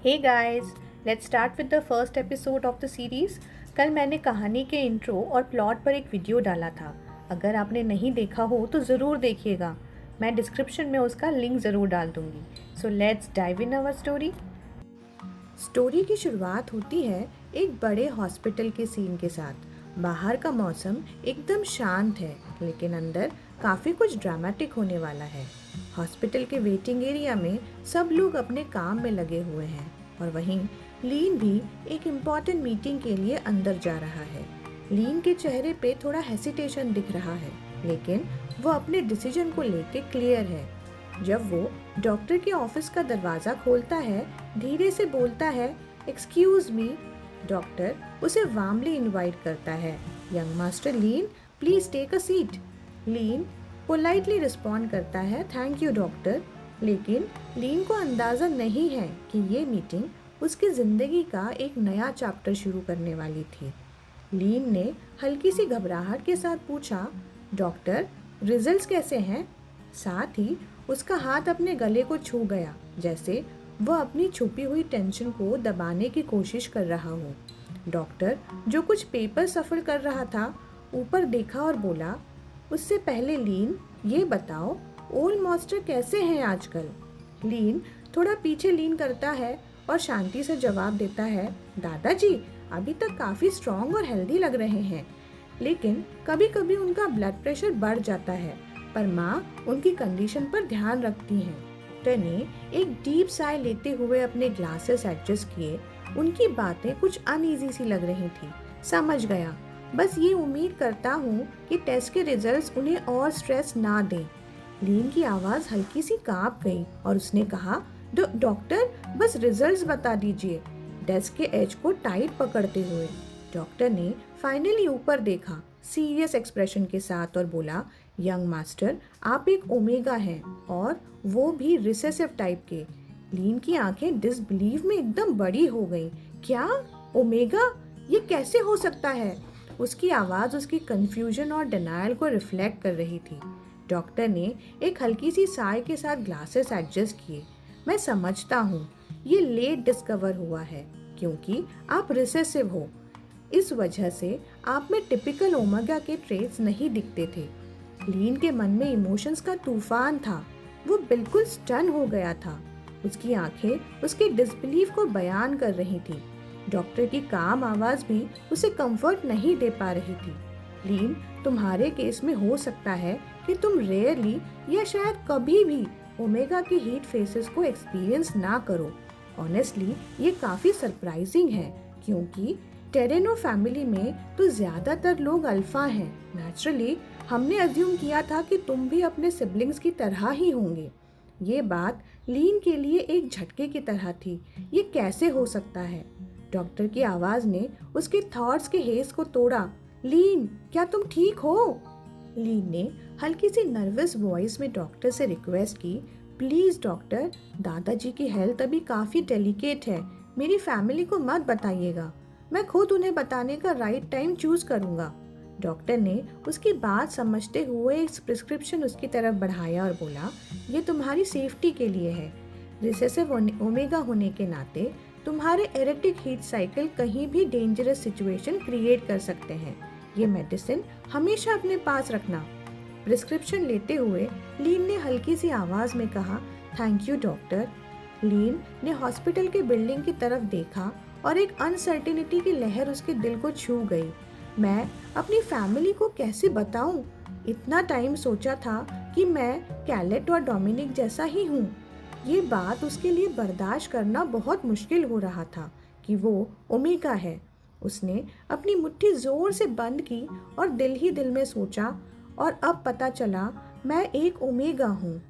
Hey guys, let's start with the first episode of the series. कल मैंने कहानी के इंट्रो और प्लॉट पर एक वीडियो डाला था। अगर आपने नहीं देखा हो तो ज़रूर देखिएगा। मैं डिस्क्रिप्शन में उसका लिंक ज़रूर डाल दूँगी। So let's dive in our story. Story की शुरुआत होती है एक बड़े हॉस्पिटल के सीन के साथ। बाहर का मौसम एकदम शांत है, लेकिन अंदर काफ़ी कुछ ड्रामेटिक होने वाला है। हॉस्पिटल के वेटिंग एरिया में सब लोग अपने काम में लगे हुए हैं और वहीं लीन भी एक इम्पॉर्टेंट मीटिंग के लिए अंदर जा रहा है। लीन के चेहरे पे थोड़ा हेसिटेशन दिख रहा है, लेकिन वो अपने डिसीजन को लेके क्लियर है। जब वो डॉक्टर के ऑफिस का दरवाज़ा खोलता है, धीरे से बोलता है, एक्सक्यूज़ मी। डॉक्टर उसे वार्मली इनवाइट करता है, young master Lin, please take a seat. Lin politely respond करता है, थैंक यू डॉक्टर। लेकिन लीन को अंदाज़ा नहीं है कि ये मीटिंग उसकी ज़िंदगी का एक नया चैप्टर शुरू करने वाली थी। लीन ने हल्की सी घबराहट के साथ पूछा, डॉक्टर रिजल्ट्स कैसे हैं? साथ ही उसका हाथ अपने गले को छू गया, जैसे वह अपनी छुपी हुई टेंशन को दबाने की कोशिश कर रहा हो। डॉक्टर जो कुछ पेपर सफल कर रहा था, ऊपर देखा और बोला, उससे पहले लीन ये बताओ, ओल्ड मास्टर कैसे हैं आजकल? लीन थोड़ा पीछे लीन करता है और शांति से जवाब देता है, दादाजी अभी तक काफ़ी स्ट्रॉन्ग और हेल्दी लग रहे हैं, लेकिन कभी कभी उनका ब्लड प्रेशर बढ़ जाता है, पर माँ उनकी कंडीशन पर ध्यान रखती हैं। डॉक्टर ने एक डीप साय लेते हुए अपने ग्लासेस एडजस्ट किए। उनकी बातें कुछ अनईजी सी लग रही थी। समझ गया, बस ये उम्मीद करता हूँ कि टेस्ट के रिजल्ट्स उन्हें और स्ट्रेस ना दें। लीन की आवाज़ हल्की सी कांप गई और उसने कहा, डॉक्टर बस रिजल्ट्स बता दीजिए। डेस्क के एज को टाइट पकड़ते हुए डॉक्टर ने फाइनली ऊपर देखा, सीरियस एक्सप्रेशन के साथ, और बोला, यंग मास्टर आप एक ओमेगा हैं, और वो भी रिसेसिव टाइप के। लीन की आंखें डिसबिलीव में एकदम बड़ी हो गईं। क्या ओमेगा? ये कैसे हो सकता है? उसकी आवाज़ उसकी कंफ्यूजन और डिनायल को रिफ्लेक्ट कर रही थी। डॉक्टर ने एक हल्की सी साय के साथ ग्लासेस एडजस्ट किए। मैं समझता हूँ, ये लेट डिस्कवर हुआ है क्योंकि आप रिसेसिव हो। इस वजह से आप में टिपिकल ओमेगा के ट्रेट्स नहीं दिखते थे। लीन के मन में इमोशंस का तूफान था। वो बिल्कुल स्टन हो गया था। उसकी आंखें उसके डिसबिलीफ को बयान कर रही थी। डॉक्टर की काम आवाज़ भी उसे कंफर्ट नहीं दे पा रही थी। लीन, तुम्हारे केस में हो सकता है कि तुम रेयरली या शायद कभी भी ओमेगा की हीट फेसेस को एक्सपीरियंस ना करो। ऑनेस्टली ये काफ़ी सरप्राइजिंग है, क्योंकि टेरेनो फैमिली में तो ज़्यादातर लोग अल्फा हैं। नेचुरली हमने अज्यूम किया था कि तुम भी अपने सिबलिंग्स की तरह ही होंगे। ये बात लीन के लिए एक झटके की तरह थी। ये कैसे हो सकता है? डॉक्टर की आवाज़ ने उसके थॉट्स के हेस को तोड़ा। लीन, क्या तुम ठीक हो? लीन ने हल्की सी नर्वस वॉइस में डॉक्टर से रिक्वेस्ट की, प्लीज़ डॉक्टर, दादाजी की हेल्थ अभी काफ़ी डेलिकेट है। मेरी फैमिली को मत बताइएगा। मैं खुद उन्हें बताने का राइट टाइम चूज करूँगा। डॉक्टर ने उसकी बात समझते हुए एक प्रिस्क्रिप्शन उसकी तरफ बढ़ाया और बोला, ये तुम्हारी सेफ्टी के लिए है। रिसेसिव ओमेगा होने के नाते तुम्हारे एरेटिक हीट साइकिल कहीं भी डेंजरस सिचुएशन क्रिएट कर सकते हैं। ये मेडिसिन हमेशा अपने पास रखना। प्रिस्क्रिप्शन लेते हुए लीन ने हल्की सी आवाज़ में कहा, थैंक यू डॉक्टर। लीन ने हॉस्पिटल के बिल्डिंग की तरफ देखा और एक अनसर्टेनिटी की लहर उसके दिल को छू गई। मैं अपनी फैमिली को कैसे बताऊं? इतना टाइम सोचा था कि मैं कैलेट और डोमिनिक जैसा ही हूँ। ये बात उसके लिए बर्दाश्त करना बहुत मुश्किल हो रहा था कि वो ओमेगा है। उसने अपनी मुट्ठी जोर से बंद की और दिल ही दिल में सोचा, और अब पता चला मैं एक ओमेगा हूँ।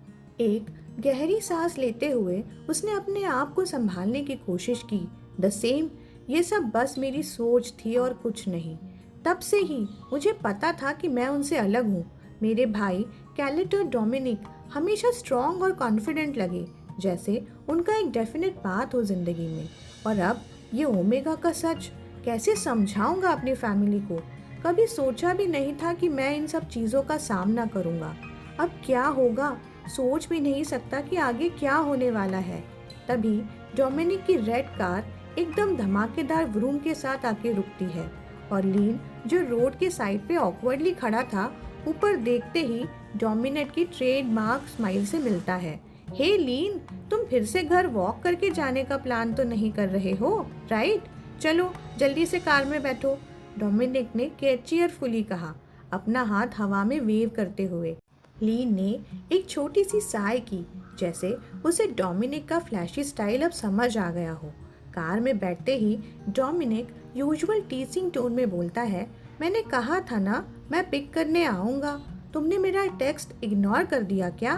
एक गहरी सांस लेते हुए उसने अपने आप को संभालने की कोशिश की। द सेम, ये सब बस मेरी सोच थी और कुछ नहीं। तब से ही मुझे पता था कि मैं उनसे अलग हूँ। मेरे भाई कैलेट और डोमिनिक हमेशा स्ट्रॉन्ग और कॉन्फिडेंट लगे, जैसे उनका एक डेफिनेट पाथ हो जिंदगी में। और अब ये ओमेगा का सच कैसे समझाऊंगा अपनी फैमिली को? कभी सोचा भी नहीं था कि मैं इन सब चीज़ों का सामना करूंगा। अब क्या होगा सोच भी नहीं सकता कि आगे क्या होने वाला है। तभी डोमिनिक की रेड कार एकदम धमाकेदार व्रूम के साथ आके रुकती है और लीन जो रोड के साइड पे ऑकवर्डली खड़ा था, ऊपर देखते ही डोमिनिक की ट्रेडमार्क स्माइल से मिलता है। हे लीन, तुम फिर से घर वॉक करके जाने का प्लान तो नहीं कर रहे हो, राइट? चलो जल्दी से कार में बैठो, डोमिनिक ने चीयरफुली कहा, अपना हाथ हवा में वेव करते हुए। लीन ने एक छोटी सी साय की, जैसे उसे डोमिनिक का फ्लैशी स्टाइल अब समझ आ गया हो। कार में बैठते ही डोमिनिक यूजुअल टीचिंग टोन में बोलता है, मैंने कहा था ना मैं पिक करने आऊँगा, तुमने मेरा टेक्स्ट इग्नोर कर दिया क्या?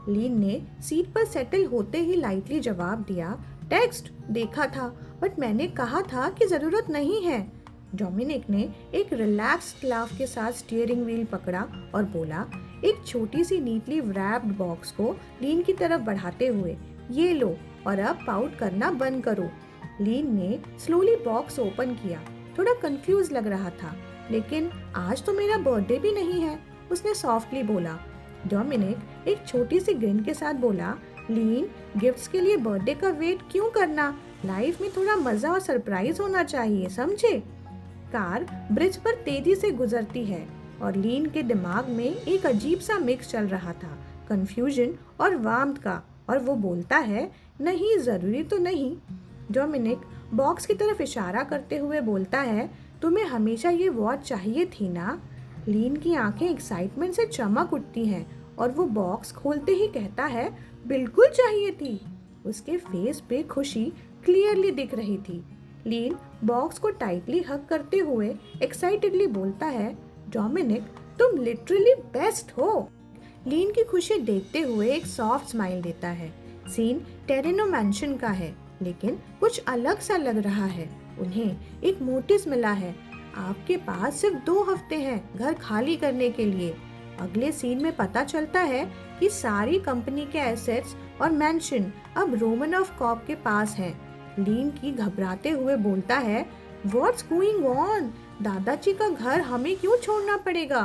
लीन ने सीट पर सेटल होते ही लाइटली जवाब दिया, टेक्स्ट देखा था बट मैंने कहा था कि ज़रूरत नहीं है। डोमिनिक ने एक रिलैक्स्ड लाफ के साथ स्टीयरिंग व्हील पकड़ा और बोला, एक छोटी सी नीटली रैप्ड बॉक्स को लीन की तरफ बढ़ाते हुए, ये लो और अब पाउट करना बंद करो। लीन ने स्लोली बॉक्स ओपन किया, थोड़ा कंफ्यूज लग रहा था, लेकिन आज तो मेरा बर्थडे भी नहीं है, उसने सॉफ्टली बोला। डोमिनिक एक छोटी सी ग्रिन के साथ बोला, लीन, गिफ्ट्स के लिए बर्थडे का वेट क्यों करना, लाइफ में थोड़ा मजा और सरप्राइज होना चाहिए, समझे? कार ब्रिज पर तेजी से गुजरती है और लीन के दिमाग में एक अजीब सा मिक्स चल रहा था, कंफ्यूजन और वार्मथ का, और वो बोलता है, नहीं जरूरी तो नहीं। डोमिनिक बॉक्स की तरफ इशारा करते हुए बोलता है, तुम्हें हमेशा ये वॉच चाहिए थी ना? लीन की आंखें एक्साइटमेंट से चमक उठती हैं और वो बॉक्स खोलते ही कहता है, बिल्कुल चाहिए थी। उसके फेस पे खुशी क्लियरली दिख रही थी। लीन बॉक्स को टाइटली हग करते हुए एक्साइटेडली बोलता है, डोमिनिक तुम लिटरली बेस्ट हो। लीन की खुशी देखते हुए एक सॉफ्ट स्माइल देता है। सीन टेरेनो मैंशन का है, लेकिन कुछ अलग सा लग रहा है। उन्हें एक नोटिस मिला है, आपके पास सिर्फ 2 हफ्ते हैं घर खाली करने के लिए। अगले सीन में पता चलता है कि सारी कंपनी के एसेट्स और मैंशन अब रोमनॉफ कॉर्प के पास हैं। लीन की घबराते हुए बोलता है, व्हाट्स गोइंग ऑन? दादाजी का घर हमें क्यों छोड़ना पड़ेगा?